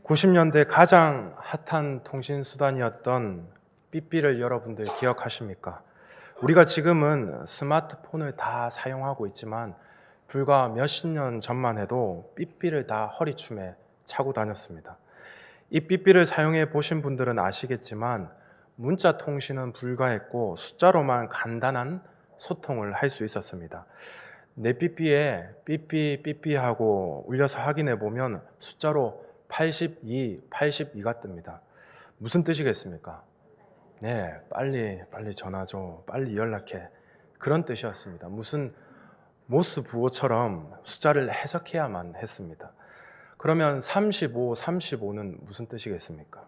90년대 가장 핫한 통신 수단이었던 삐삐를 여러분들 기억하십니까? 우리가 지금은 스마트폰을 다 사용하고 있지만 불과 몇십 년 전만 해도 삐삐를 다 허리춤에 차고 다녔습니다. 이 삐삐를 사용해 보신 분들은 아시겠지만 문자 통신은 불가했고 숫자로만 간단한 소통을 할 수 있었습니다. 내 삐삐에 삐삐 삐삐 하고 울려서 확인해 보면 숫자로 82가 뜹니다. 무슨 뜻이겠습니까? 네, 빨리 전화 줘, 빨리 연락해, 그런 뜻이었습니다. 무슨 모스 부호처럼 숫자를 해석해야만 했습니다. 그러면 35는 무슨 뜻이겠습니까?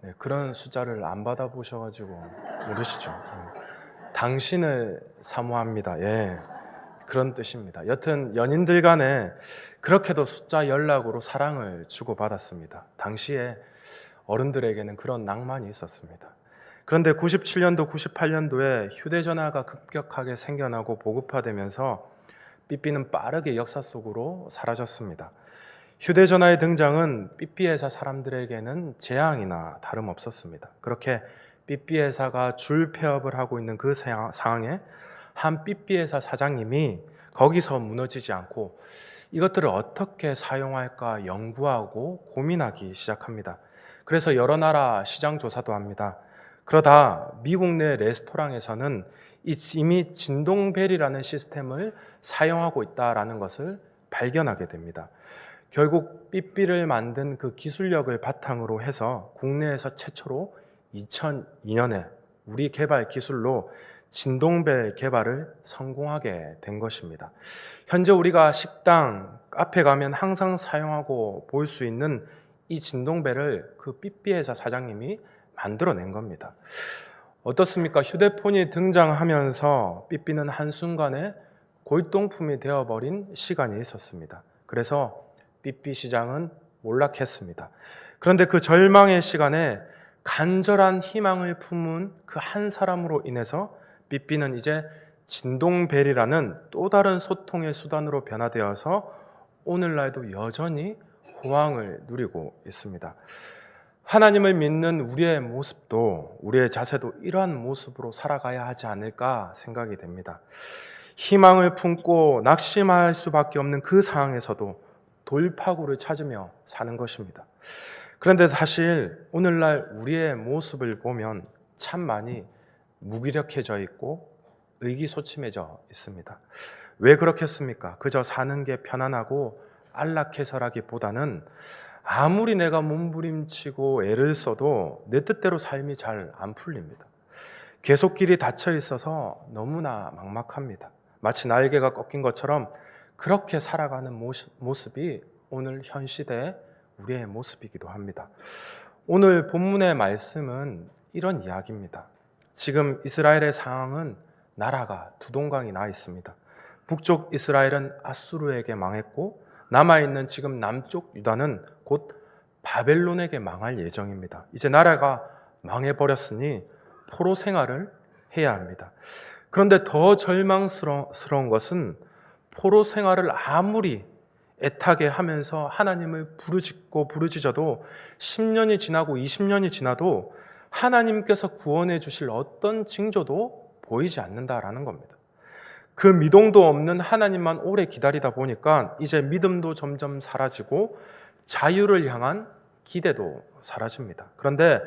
네, 그런 숫자를 안 받아보셔가지고 모르시죠? 당신을 사모합니다. 예, 그런 뜻입니다. 여튼 연인들 간에 그렇게도 숫자 연락으로 사랑을 주고받았습니다. 당시에 어른들에게는 그런 낭만이 있었습니다. 그런데 97년도, 98년도에 휴대전화가 급격하게 생겨나고 보급화되면서 삐삐는 빠르게 역사 속으로 사라졌습니다. 휴대전화의 등장은 삐삐 회사 사람들에게는 재앙이나 다름없었습니다. 그렇게 삐삐 회사가 줄 폐업을 하고 있는 그 상황에 한 삐삐 회사 사장님이 거기서 무너지지 않고 이것들을 어떻게 사용할까 연구하고 고민하기 시작합니다. 그래서 여러 나라 시장 조사도 합니다. 그러다 미국 내 레스토랑에서는 이미 진동벨이라는 시스템을 사용하고 있다는 것을 발견하게 됩니다. 결국 삐삐를 만든 그 기술력을 바탕으로 해서 국내에서 최초로 2002년에 우리 개발 기술로 진동벨 개발을 성공하게 된 것입니다. 현재 우리가 식당, 카페 가면 항상 사용하고 볼 수 있는 이 진동벨을 그 삐삐 회사 사장님이 만들어낸 겁니다. 어떻습니까? 휴대폰이 등장하면서 삐삐는 한순간에 골동품이 되어버린 시간이 있었습니다. 그래서 삐삐 시장은 몰락했습니다. 그런데 그 절망의 시간에 간절한 희망을 품은 그 한 사람으로 인해서 삐삐는 이제 진동벨이라는 또 다른 소통의 수단으로 변화되어서 오늘날도 여전히 호황을 누리고 있습니다. 하나님을 믿는 우리의 모습도, 우리의 자세도 이러한 모습으로 살아가야 하지 않을까 생각이 됩니다. 희망을 품고 낙심할 수밖에 없는 그 상황에서도 돌파구를 찾으며 사는 것입니다. 그런데 사실 오늘날 우리의 모습을 보면 참 많이 무기력해져 있고 의기소침해져 있습니다. 왜 그렇겠습니까? 그저 사는 게 편안하고 안락해서라기보다는 아무리 내가 몸부림치고 애를 써도 내 뜻대로 삶이 잘 안 풀립니다. 계속 길이 닫혀 있어서 너무나 막막합니다. 마치 날개가 꺾인 것처럼 그렇게 살아가는 모습이 오늘 현 시대의 우리의 모습이기도 합니다. 오늘 본문의 말씀은 이런 이야기입니다. 지금 이스라엘의 상황은 나라가 두 동강이 나 있습니다. 북쪽 이스라엘은 아수르에게 망했고 남아있는 지금 남쪽 유다는 곧 바벨론에게 망할 예정입니다. 이제 나라가 망해버렸으니 포로 생활을 해야 합니다. 그런데 더 절망스러운 것은 포로 생활을 아무리 애타게 하면서 하나님을 부르짖어도 10년이 지나고 20년이 지나도 하나님께서 구원해 주실 어떤 징조도 보이지 않는다라는 겁니다. 그 미동도 없는 하나님만 오래 기다리다 보니까 이제 믿음도 점점 사라지고 자유를 향한 기대도 사라집니다. 그런데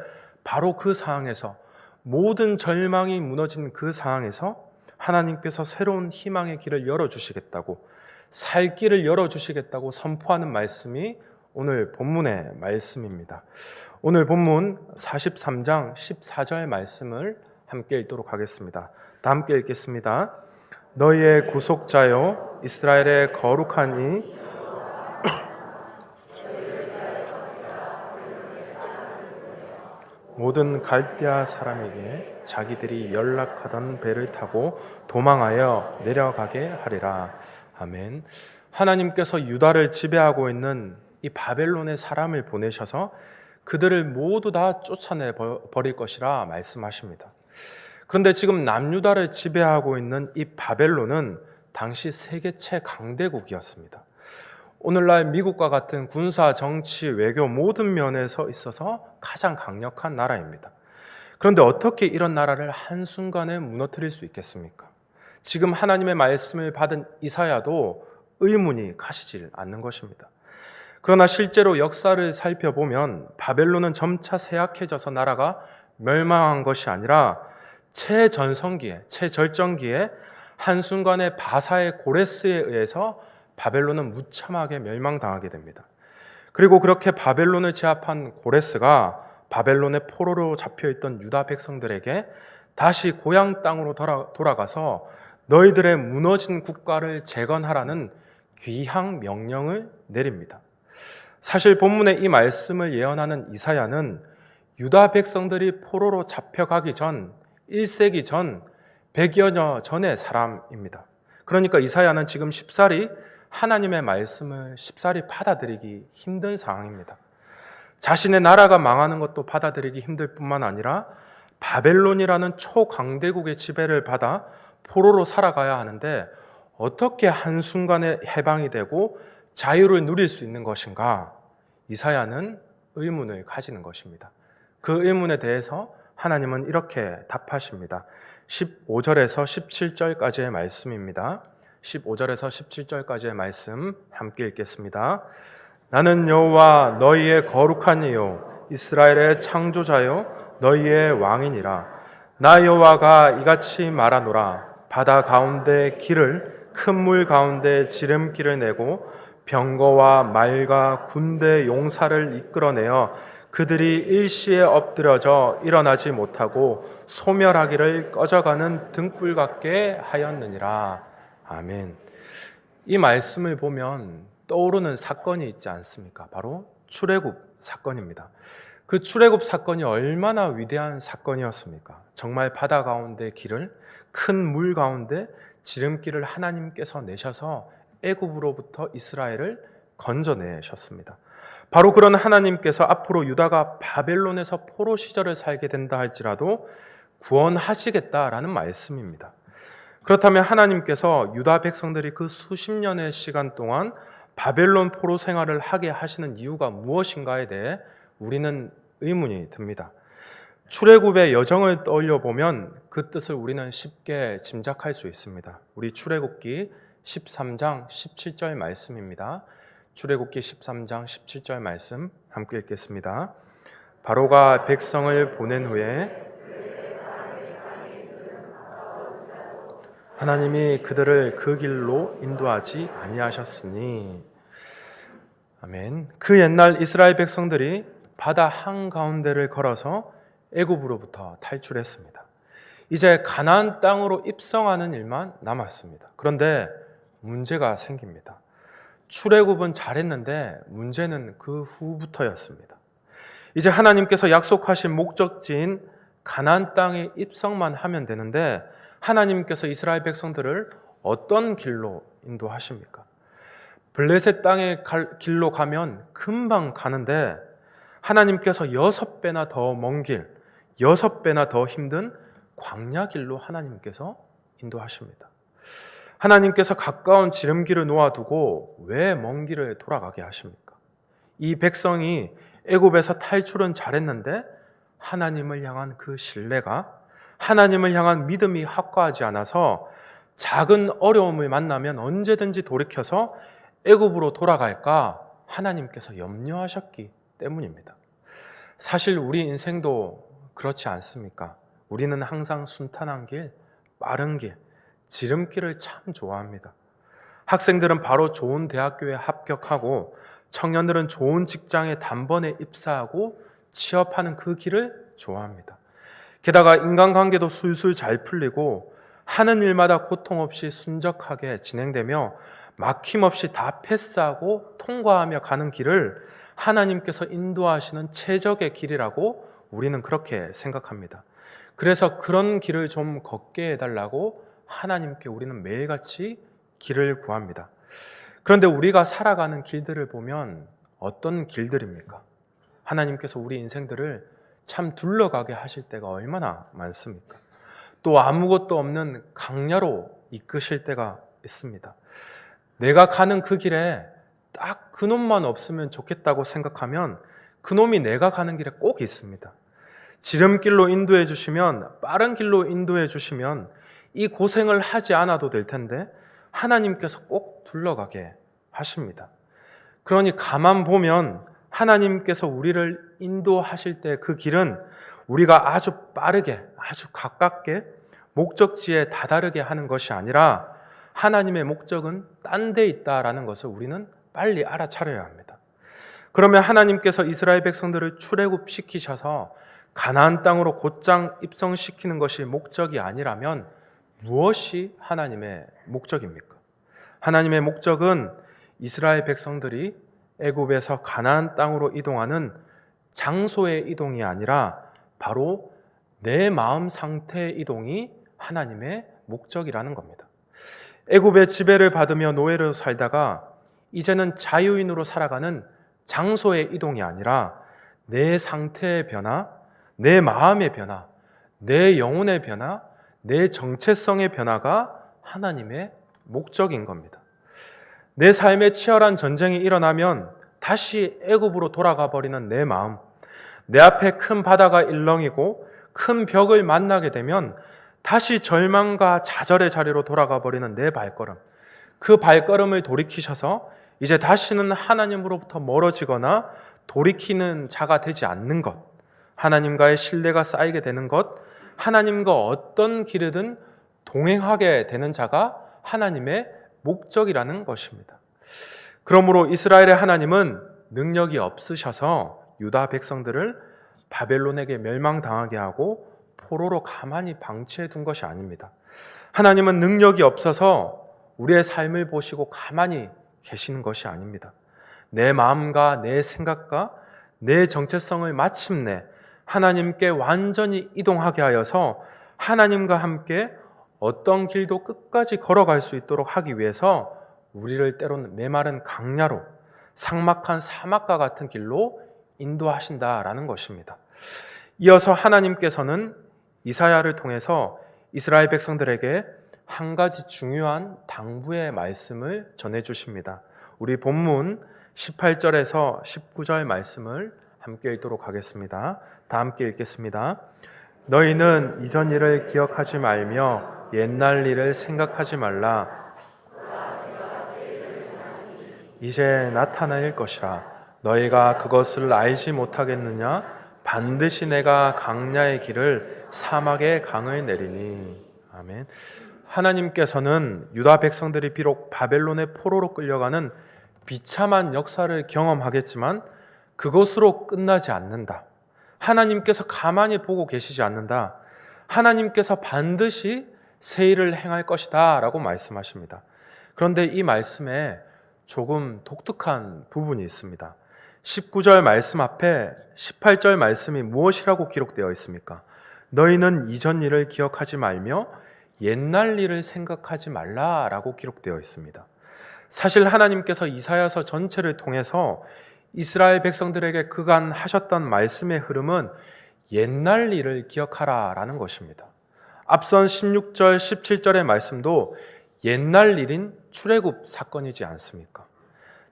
바로 그 상황에서, 모든 절망이 무너진 그 상황에서 하나님께서 새로운 희망의 길을 열어주시겠다고, 살 길을 열어주시겠다고 선포하는 말씀이 오늘 본문의 말씀입니다. 오늘 본문 43장 14절 말씀을 함께 읽도록 하겠습니다. 다 함께 읽겠습니다. 너희의 구속자여 이스라엘의 거룩한 이 모든 갈대아 사람에게 자기들이 연락하던 배를 타고 도망하여 내려가게 하리라. 아멘. 하나님께서 유다를 지배하고 있는 이 바벨론의 사람을 보내셔서 그들을 모두 다 쫓아내 버릴 것이라 말씀하십니다. 그런데 지금 남유다를 지배하고 있는 이 바벨론은 당시 세계 최강대국이었습니다. 오늘날 미국과 같은 군사, 정치, 외교 모든 면에서 있어서 가장 강력한 나라입니다. 그런데 어떻게 이런 나라를 한순간에 무너뜨릴 수 있겠습니까? 지금 하나님의 말씀을 받은 이사야도 의문이 가시질 않는 것입니다. 그러나 실제로 역사를 살펴보면 바벨론은 점차 쇠약해져서 나라가 멸망한 것이 아니라 최전성기에, 최절정기에 한순간에 바사의 고레스에 의해서 바벨론은 무참하게 멸망당하게 됩니다. 그리고 그렇게 바벨론을 제압한 고레스가 바벨론의 포로로 잡혀있던 유다 백성들에게 다시 고향 땅으로 돌아가서 너희들의 무너진 국가를 재건하라는 귀향 명령을 내립니다. 사실 본문의 이 말씀을 예언하는 이사야는 유다 백성들이 포로로 잡혀가기 전 1세기 전 100여 년 전의 사람입니다. 그러니까 이사야는 지금 쉽사리 하나님의 말씀을 쉽사리 받아들이기 힘든 상황입니다. 자신의 나라가 망하는 것도 받아들이기 힘들 뿐만 아니라 바벨론이라는 초강대국의 지배를 받아 포로로 살아가야 하는데 어떻게 한순간에 해방이 되고 자유를 누릴 수 있는 것인가? 이사야는 의문을 가지는 것입니다. 그 의문에 대해서 하나님은 이렇게 답하십니다. 15절에서 17절까지의 말씀입니다. 15절에서 17절까지의 말씀 함께 읽겠습니다. 나는 여호와 너희의 거룩한 이요 이스라엘의 창조자요 너희의 왕이니라. 나 여호와가 이같이 말하노라. 바다 가운데 길을 큰 물 가운데 지름길을 내고 병거와 말과 군대 용사를 이끌어내어 그들이 일시에 엎드려져 일어나지 못하고 소멸하기를 꺼져가는 등불 같게 하였느니라. 아멘. 이 말씀을 보면 떠오르는 사건이 있지 않습니까? 바로 출애굽 사건입니다. 그 출애굽 사건이 얼마나 위대한 사건이었습니까? 정말 바다 가운데 길을 큰 물 가운데 지름길을 하나님께서 내셔서 애굽으로부터 이스라엘을 건져내셨습니다. 바로 그런 하나님께서 앞으로 유다가 바벨론에서 포로 시절을 살게 된다 할지라도 구원하시겠다라는 말씀입니다. 그렇다면 하나님께서 유다 백성들이 그 수십 년의 시간 동안 바벨론 포로 생활을 하게 하시는 이유가 무엇인가에 대해 우리는 의문이 듭니다. 출애굽의 여정을 떠올려 보면 그 뜻을 우리는 쉽게 짐작할 수 있습니다. 우리 출애굽기 13장 17절 말씀입니다. 출애굽기 13장 17절 말씀 함께 읽겠습니다. 바로가 백성을 보낸 후에 하나님이 그들을 그 길로 인도하지 아니하셨으니. 아멘. 그 옛날 이스라엘 백성들이 바다 한가운데를 걸어서 애굽으로부터 탈출했습니다. 이제 가나안 땅으로 입성하는 일만 남았습니다. 그런데 문제가 생깁니다. 출애굽은 잘했는데 문제는 그 후부터였습니다. 이제 하나님께서 약속하신 목적지인 가나안 땅에 입성만 하면 되는데 하나님께서 이스라엘 백성들을 어떤 길로 인도하십니까? 블레셋 땅의 길로 가면 금방 가는데 하나님께서 6배나 더 먼 길, 6배나 더 힘든 광야 길로 하나님께서 인도하십니다. 하나님께서 가까운 지름길을 놓아두고 왜 먼 길을 돌아가게 하십니까? 이 백성이 애굽에서 탈출은 잘했는데 하나님을 향한 그 신뢰가, 하나님을 향한 믿음이 확고하지 않아서 작은 어려움을 만나면 언제든지 돌이켜서 애굽으로 돌아갈까 하나님께서 염려하셨기 때문입니다. 사실 우리 인생도 그렇지 않습니까? 우리는 항상 순탄한 길, 빠른 길, 지름길을 참 좋아합니다. 학생들은 바로 좋은 대학교에 합격하고 청년들은 좋은 직장에 단번에 입사하고 취업하는 그 길을 좋아합니다. 게다가 인간관계도 술술 잘 풀리고 하는 일마다 고통 없이 순적하게 진행되며 막힘없이 다 패스하고 통과하며 가는 길을 하나님께서 인도하시는 최적의 길이라고 우리는 그렇게 생각합니다. 그래서 그런 길을 좀 걷게 해달라고 하나님께 우리는 매일같이 길을 구합니다. 그런데 우리가 살아가는 길들을 보면 어떤 길들입니까? 하나님께서 우리 인생들을 참 둘러가게 하실 때가 얼마나 많습니까? 또 아무것도 없는 강야로 이끄실 때가 있습니다. 내가 가는 그 길에 딱 그놈만 없으면 좋겠다고 생각하면 그놈이 내가 가는 길에 꼭 있습니다. 지름길로 인도해 주시면, 빠른 길로 인도해 주시면 이 고생을 하지 않아도 될 텐데 하나님께서 꼭 둘러가게 하십니다. 그러니 가만 보면 하나님께서 우리를 인도하실 때 그 길은 우리가 아주 빠르게, 아주 가깝게 목적지에 다다르게 하는 것이 아니라 하나님의 목적은 딴 데 있다라는 것을 우리는 빨리 알아차려야 합니다. 그러면 하나님께서 이스라엘 백성들을 출애굽시키셔서 가나안 땅으로 곧장 입성시키는 것이 목적이 아니라면 무엇이 하나님의 목적입니까? 하나님의 목적은 이스라엘 백성들이 애굽에서 가나안 땅으로 이동하는 장소의 이동이 아니라 바로 내 마음 상태의 이동이 하나님의 목적이라는 겁니다. 애굽의 지배를 받으며 노예로 살다가 이제는 자유인으로 살아가는 장소의 이동이 아니라 내 상태의 변화, 내 마음의 변화, 내 영혼의 변화, 내 정체성의 변화가 하나님의 목적인 겁니다. 내 삶에 치열한 전쟁이 일어나면 다시 애굽으로 돌아가 버리는 내 마음, 내 앞에 큰 바다가 일렁이고 큰 벽을 만나게 되면 다시 절망과 좌절의 자리로 돌아가 버리는 내 발걸음, 그 발걸음을 돌이키셔서 이제 다시는 하나님으로부터 멀어지거나 돌이키는 자가 되지 않는 것, 하나님과의 신뢰가 쌓이게 되는 것, 하나님과 어떤 길이든 동행하게 되는 자가 하나님의 목적이라는 것입니다. 그러므로 이스라엘의 하나님은 능력이 없으셔서 유다 백성들을 바벨론에게 멸망당하게 하고 포로로 가만히 방치해 둔 것이 아닙니다. 하나님은 능력이 없어서 우리의 삶을 보시고 가만히 계시는 것이 아닙니다. 내 마음과 내 생각과 내 정체성을 마침내 하나님께 완전히 이동하게 하여서 하나님과 함께 어떤 길도 끝까지 걸어갈 수 있도록 하기 위해서 우리를 때로는 메마른 강야로, 삭막한 사막과 같은 길로 인도하신다라는 것입니다. 이어서 하나님께서는 이사야를 통해서 이스라엘 백성들에게 한 가지 중요한 당부의 말씀을 전해주십니다. 우리 본문 18절에서 19절 말씀을 함께 읽도록 하겠습니다. 다 함께 읽겠습니다. 너희는 이전 일을 기억하지 말며 옛날 일을 생각하지 말라. 이제 나타날 것이라. 너희가 그것을 알지 못하겠느냐? 반드시 내가 강야의 길을 사막의 강을 내리니. 아멘. 하나님께서는 유다 백성들이 비록 바벨론의 포로로 끌려가는 비참한 역사를 경험하겠지만 그것으로 끝나지 않는다. 하나님께서 가만히 보고 계시지 않는다. 하나님께서 반드시 새 일을 행할 것이다 라고 말씀하십니다. 그런데 이 말씀에 조금 독특한 부분이 있습니다. 19절 말씀 앞에 18절 말씀이 무엇이라고 기록되어 있습니까? 너희는 이전 일을 기억하지 말며 옛날 일을 생각하지 말라라고 기록되어 있습니다. 사실 하나님께서 이사야서 전체를 통해서 이스라엘 백성들에게 그간 하셨던 말씀의 흐름은 옛날 일을 기억하라라는 것입니다. 앞선 16절, 17절의 말씀도 옛날 일인 출애굽 사건이지 않습니까?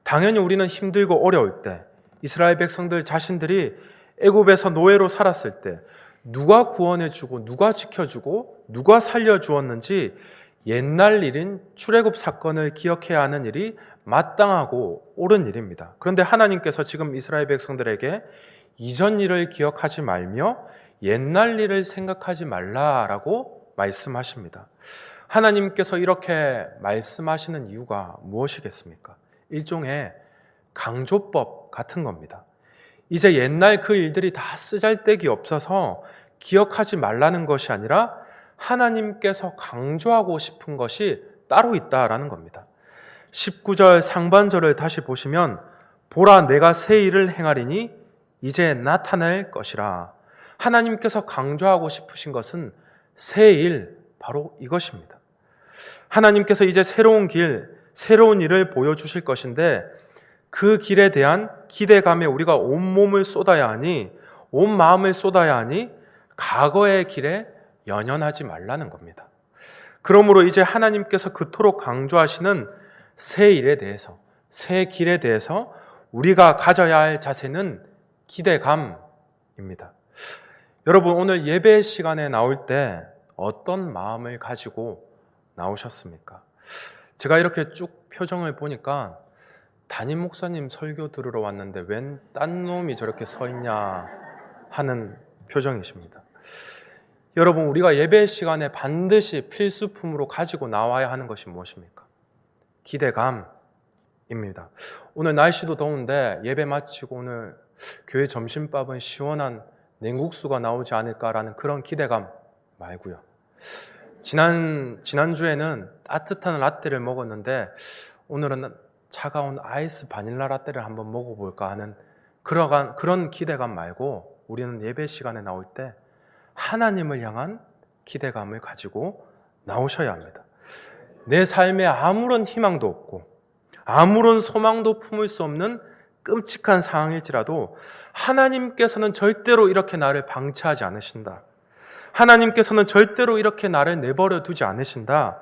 당연히 우리는 힘들고 어려울 때 이스라엘 백성들 자신들이 애굽에서 노예로 살았을 때 누가 구원해주고 누가 지켜주고 누가 살려주었는지 옛날 일인 출애굽 사건을 기억해야 하는 일이 마땅하고 옳은 일입니다. 그런데 하나님께서 지금 이스라엘 백성들에게 이전 일을 기억하지 말며 옛날 일을 생각하지 말라라고 말씀하십니다. 하나님께서 이렇게 말씀하시는 이유가 무엇이겠습니까? 일종의 강조법 같은 겁니다. 이제 옛날 그 일들이 다 쓰잘데기 없어서 기억하지 말라는 것이 아니라 하나님께서 강조하고 싶은 것이 따로 있다라는 겁니다. 19절 상반절을 다시 보시면 보라 내가 새 일을 행하리니 이제 나타날 것이라. 하나님께서 강조하고 싶으신 것은 새 일, 바로 이것입니다. 하나님께서 이제 새로운 길, 새로운 일을 보여주실 것인데 그 길에 대한 기대감에 우리가 온몸을 쏟아야 하니, 온 마음을 쏟아야 하니 과거의 길에 연연하지 말라는 겁니다. 그러므로 이제 하나님께서 그토록 강조하시는 새 일에 대해서, 새 길에 대해서 우리가 가져야 할 자세는 기대감입니다. 여러분, 오늘 예배 시간에 나올 때 어떤 마음을 가지고 나오셨습니까? 제가 이렇게 쭉 표정을 보니까 담임 목사님 설교 들으러 왔는데 웬 딴 놈이 저렇게 서 있냐 하는 표정이십니다. 여러분, 우리가 예배 시간에 반드시 필수품으로 가지고 나와야 하는 것이 무엇입니까? 기대감입니다. 오늘 날씨도 더운데 예배 마치고 오늘 교회 점심밥은 시원한 냉국수가 나오지 않을까라는 그런 기대감 말고요. 지난주에는 따뜻한 라떼를 먹었는데 오늘은 차가운 아이스 바닐라 라떼를 한번 먹어볼까 하는 그런 기대감 말고 우리는 예배 시간에 나올 때 하나님을 향한 기대감을 가지고 나오셔야 합니다. 내 삶에 아무런 희망도 없고 아무런 소망도 품을 수 없는 끔찍한 상황일지라도 하나님께서는 절대로 이렇게 나를 방치하지 않으신다. 하나님께서는 절대로 이렇게 나를 내버려 두지 않으신다.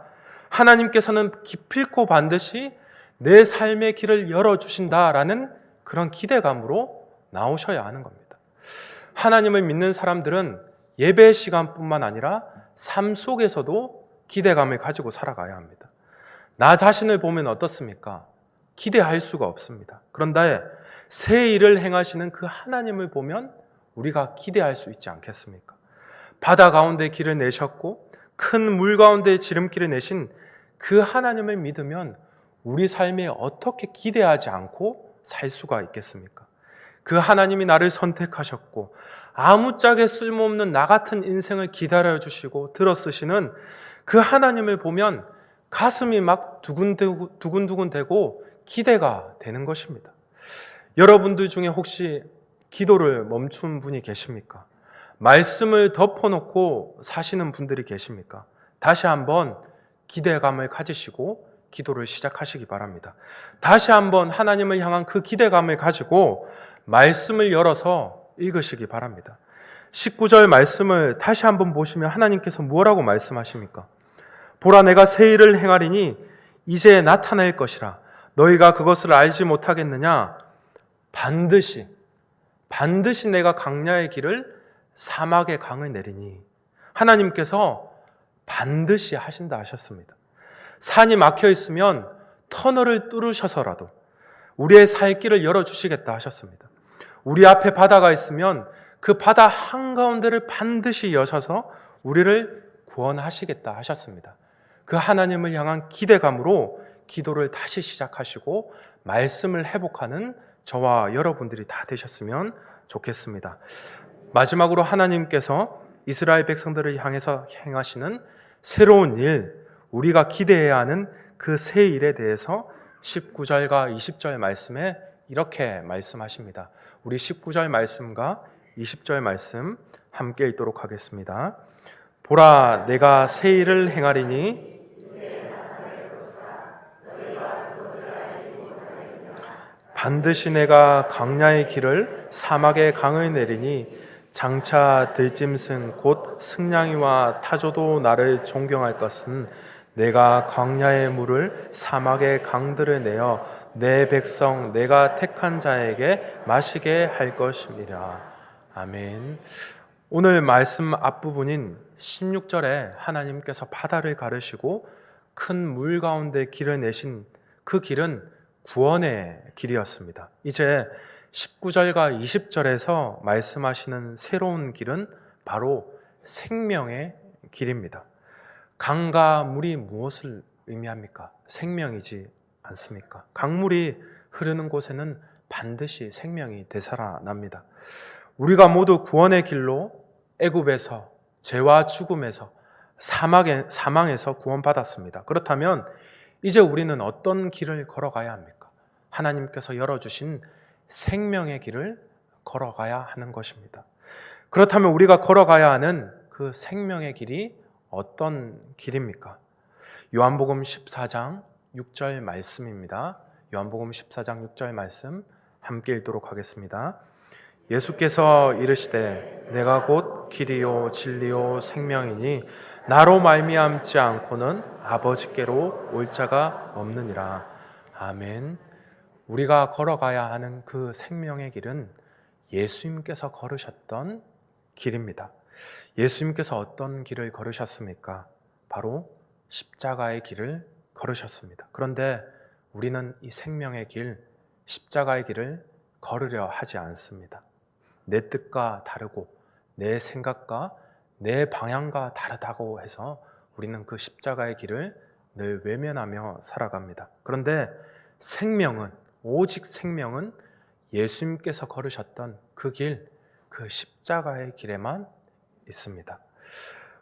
하나님께서는 기필코 반드시 내 삶의 길을 열어주신다라는 그런 기대감으로 나오셔야 하는 겁니다. 하나님을 믿는 사람들은 예배 시간뿐만 아니라 삶 속에서도 기대감을 가지고 살아가야 합니다. 나 자신을 보면 어떻습니까? 기대할 수가 없습니다. 그런데 새 일을 행하시는 그 하나님을 보면 우리가 기대할 수 있지 않겠습니까? 바다 가운데 길을 내셨고 큰 물 가운데 지름길을 내신 그 하나님을 믿으면 우리 삶에 어떻게 기대하지 않고 살 수가 있겠습니까? 그 하나님이 나를 선택하셨고 아무짝에 쓸모없는 나 같은 인생을 기다려주시고 들어쓰시는 그 하나님을 보면 가슴이 막 두근두근 되고 기대가 되는 것입니다. 여러분들 중에 혹시 기도를 멈춘 분이 계십니까? 말씀을 덮어놓고 사시는 분들이 계십니까? 다시 한번 기대감을 가지시고 기도를 시작하시기 바랍니다. 다시 한번 하나님을 향한 그 기대감을 가지고 말씀을 열어서 읽으시기 바랍니다. 19절 말씀을 다시 한번 보시면 하나님께서 뭐라고 말씀하십니까? 보라, 내가 새 일을 행하리니 이제 나타날 것이라. 너희가 그것을 알지 못하겠느냐? 반드시 내가 광야의 길을 사막의 강을 내리니. 하나님께서 반드시 하신다 하셨습니다. 산이 막혀 있으면 터널을 뚫으셔서라도 우리의 살 길을 열어주시겠다 하셨습니다. 우리 앞에 바다가 있으면 그 바다 한가운데를 반드시 여셔서 우리를 구원하시겠다 하셨습니다. 그 하나님을 향한 기대감으로 기도를 다시 시작하시고 말씀을 회복하는 저와 여러분들이 다 되셨으면 좋겠습니다. 마지막으로 하나님께서 이스라엘 백성들을 향해서 행하시는 새로운 일, 우리가 기대해야 하는 그 새 일에 대해서 19절과 20절 말씀에 이렇게 말씀하십니다. 우리 19절 말씀과 20절 말씀 함께 읽도록 하겠습니다. 보라, 내가 새 일을 행하리니 반드시 내가 광야의 길을 사막의 강을 내리니 장차 들짐승 곧 승냥이와 타조도 나를 존경할 것은 내가 광야의 물을 사막의 강들을 내어 내 백성 내가 택한 자에게 마시게 할 것입니다. 아멘. 오늘 말씀 앞부분인 16절에 하나님께서 바다를 가르시고 큰 물 가운데 길을 내신 그 길은 구원의 길이었습니다. 이제 19절과 20절에서 말씀하시는 새로운 길은 바로 생명의 길입니다. 강과 물이 무엇을 의미합니까? 생명이지 않습니까? 강물이 흐르는 곳에는 반드시 생명이 되살아납니다. 우리가 모두 구원의 길로 애굽에서 죄와 죽음에서 사망에서 구원받았습니다. 그렇다면 이제 우리는 어떤 길을 걸어가야 합니까? 하나님께서 열어주신 생명의 길을 걸어가야 하는 것입니다. 그렇다면 우리가 걸어가야 하는 그 생명의 길이 어떤 길입니까? 요한복음 14장 6절 말씀입니다. 요한복음 14장 6절 말씀 함께 읽도록 하겠습니다. 예수께서 이르시되 내가 곧 길이요 진리요 생명이니 나로 말미암지 않고는 아버지께로 올 자가 없느니라. 아멘. 우리가 걸어가야 하는 그 생명의 길은 예수님께서 걸으셨던 길입니다. 예수님께서 어떤 길을 걸으셨습니까? 바로 십자가의 길을 걸으셨습니다. 그런데 우리는 이 생명의 길, 십자가의 길을 걸으려 하지 않습니다. 내 뜻과 다르고 내 생각과 내 방향과 다르다고 해서 우리는 그 십자가의 길을 늘 외면하며 살아갑니다. 그런데 생명은, 오직 생명은 예수님께서 걸으셨던 그 길, 그 십자가의 길에만 있습니다.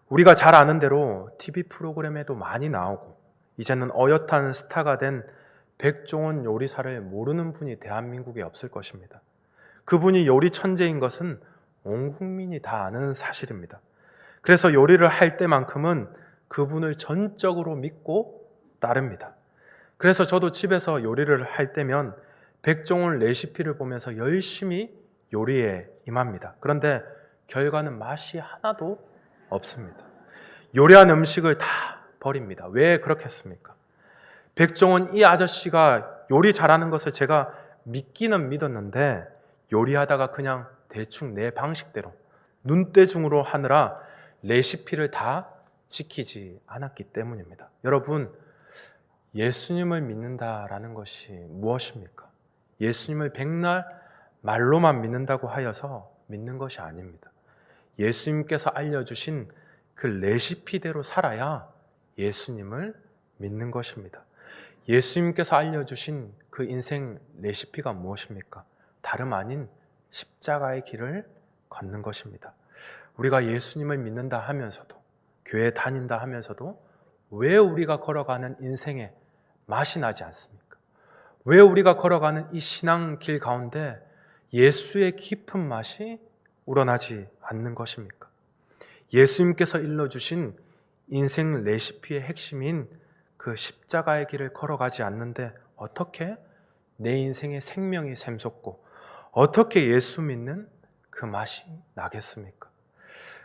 우리가 잘 아는 대로 TV 프로그램에도 많이 나오고 이제는 어엿한 스타가 된 백종원 요리사를 모르는 분이 대한민국에 없을 것입니다. 그분이 요리 천재인 것은 온 국민이 다 아는 사실입니다. 그래서 요리를 할 때만큼은 그분을 전적으로 믿고 따릅니다. 그래서 저도 집에서 요리를 할 때면 백종원 레시피를 보면서 열심히 요리에 임합니다. 그런데 결과는 맛이 하나도 없습니다. 요리한 음식을 다 버립니다. 왜 그렇겠습니까? 백종원 이 아저씨가 요리 잘하는 것을 제가 믿기는 믿었는데 요리하다가 그냥 대충 내 방식대로 눈대중으로 하느라 레시피를 다 지키지 않았기 때문입니다. 여러분, 예수님을 믿는다라는 것이 무엇입니까? 예수님을 백날 말로만 믿는다고 하여서 믿는 것이 아닙니다. 예수님께서 알려주신 그 레시피대로 살아야 예수님을 믿는 것입니다. 예수님께서 알려주신 그 인생 레시피가 무엇입니까? 다름 아닌 십자가의 길을 걷는 것입니다. 우리가 예수님을 믿는다 하면서도, 교회 다닌다 하면서도 왜 우리가 걸어가는 인생에 맛이 나지 않습니까? 왜 우리가 걸어가는 이 신앙길 가운데 예수의 깊은 맛이 우러나지 않는 것입니까? 예수님께서 일러주신 인생 레시피의 핵심인 그 십자가의 길을 걸어가지 않는데 어떻게 내 인생의 생명이 샘솟고 어떻게 예수 믿는 그 맛이 나겠습니까?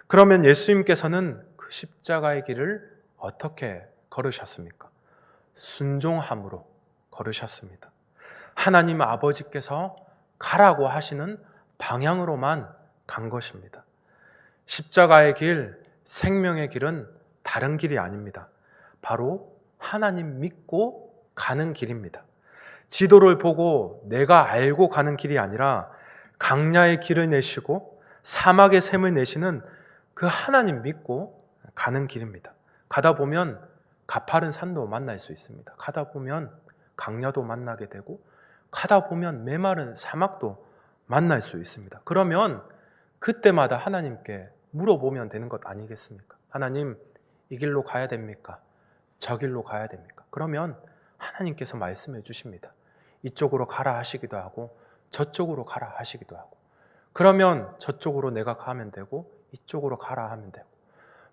그러면 예수님께서는 그 십자가의 길을 어떻게 걸으셨습니까? 순종함으로 걸으셨습니다. 하나님 아버지께서 가라고 하시는 방향으로만 간 것입니다. 십자가의 길, 생명의 길은 다른 길이 아닙니다. 바로 하나님 믿고 가는 길입니다. 지도를 보고 내가 알고 가는 길이 아니라 강야의 길을 내시고 사막의 샘을 내시는 그 하나님 믿고 가는 길입니다. 가다 보면 가파른 산도 만날 수 있습니다. 가다 보면 강야도 만나게 되고 가다 보면 메마른 사막도 만날 수 있습니다. 그러면 그때마다 하나님께 물어보면 되는 것 아니겠습니까? 하나님, 이 길로 가야 됩니까? 저 길로 가야 됩니까? 그러면 하나님께서 말씀해 주십니다. 이쪽으로 가라 하시기도 하고 저쪽으로 가라 하시기도 하고 그러면 저쪽으로 내가 가면 되고 이쪽으로 가라 하면 되고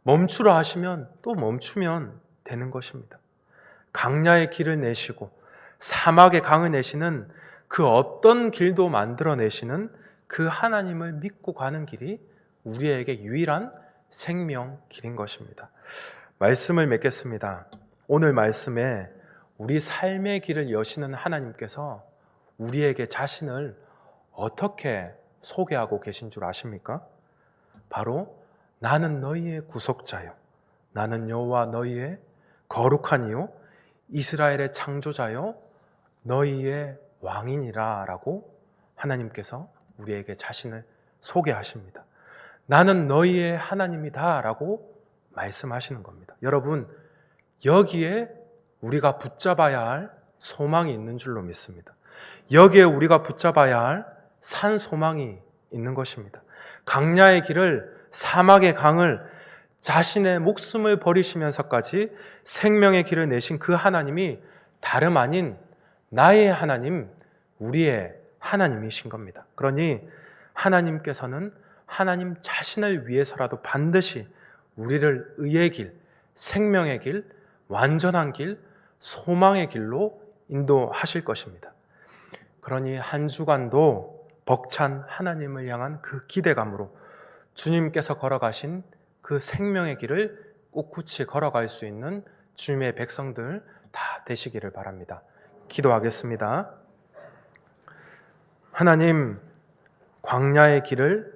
멈추라 하시면 또 멈추면 되는 것입니다. 강야의 길을 내시고 사막의 강을 내시는 그 어떤 길도 만들어내시는 그 하나님을 믿고 가는 길이 우리에게 유일한 생명 길인 것입니다. 말씀을 맺겠습니다. 오늘 말씀에 우리 삶의 길을 여시는 하나님께서 우리에게 자신을 어떻게 소개하고 계신 줄 아십니까? 바로 나는 너희의 구속자요, 나는 여호와 너희의 거룩한 이요 이스라엘의 창조자요 너희의 왕이니라 라고 하나님께서 우리에게 자신을 소개하십니다. 나는 너희의 하나님이다 라고 말씀하시는 겁니다. 여러분, 여기에 우리가 붙잡아야 할 소망이 있는 줄로 믿습니다. 여기에 우리가 붙잡아야 할 산 소망이 있는 것입니다. 강야의 길을, 사막의 강을 자신의 목숨을 버리시면서까지 생명의 길을 내신 그 하나님이 다름 아닌 나의 하나님, 우리의 하나님이신 겁니다. 그러니 하나님께서는 하나님 자신을 위해서라도 반드시 우리를 의의 길, 생명의 길, 완전한 길, 소망의 길로 인도하실 것입니다. 그러니 한 주간도 벅찬 하나님을 향한 그 기대감으로 주님께서 걸어가신 그 생명의 길을 꿋꿋이 걸어갈 수 있는 주님의 백성들 다 되시기를 바랍니다. 기도하겠습니다. 하나님, 광야의 길을,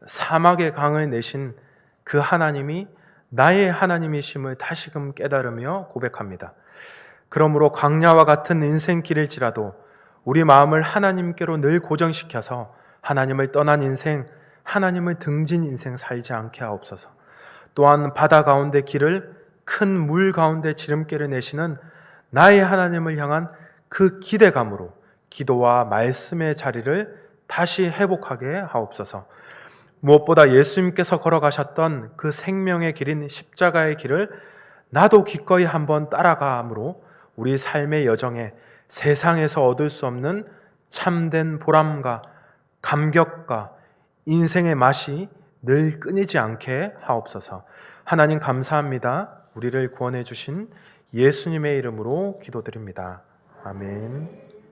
사막의 강을 내신 그 하나님이 나의 하나님이심을 다시금 깨달으며 고백합니다. 그러므로 광야와 같은 인생길일지라도 우리 마음을 하나님께로 늘 고정시켜서 하나님을 떠난 인생, 하나님을 등진 인생 살지 않게 하옵소서. 또한 바다 가운데 길을, 큰 물 가운데 지름길을 내시는 나의 하나님을 향한 그 기대감으로 기도와 말씀의 자리를 다시 회복하게 하옵소서. 무엇보다 예수님께서 걸어가셨던 그 생명의 길인 십자가의 길을 나도 기꺼이 한번 따라가므로 우리 삶의 여정에 세상에서 얻을 수 없는 참된 보람과 감격과 인생의 맛이 늘 끊이지 않게 하옵소서. 하나님 감사합니다. 우리를 구원해 주신 예수님의 이름으로 기도드립니다. 아멘.